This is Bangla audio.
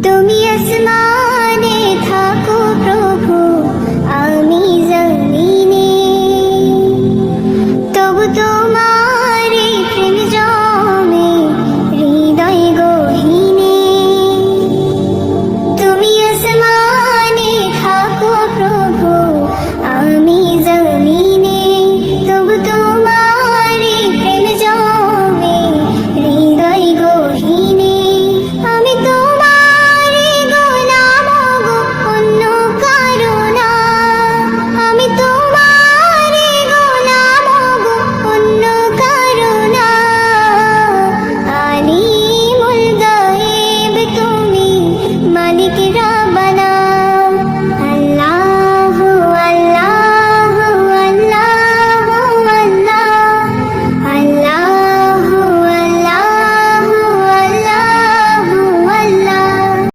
তুমি আসমানে থাকো প্রভু, আমি জমিনে, তবু তোমারি প্রেম জমে হৃদয় গহীনে। তুমি আসমানে থাকো প্রভু, আমি জমিনে, তবু তোমারি প্রেম জমে হৃদয় গহীনে। আমি তোমারি গোলাম গো, অন্য কারো না। আমি তোমারি গোলাম গো, অন্য কারো না। আলিমুল গায়েব তুমি, মালিক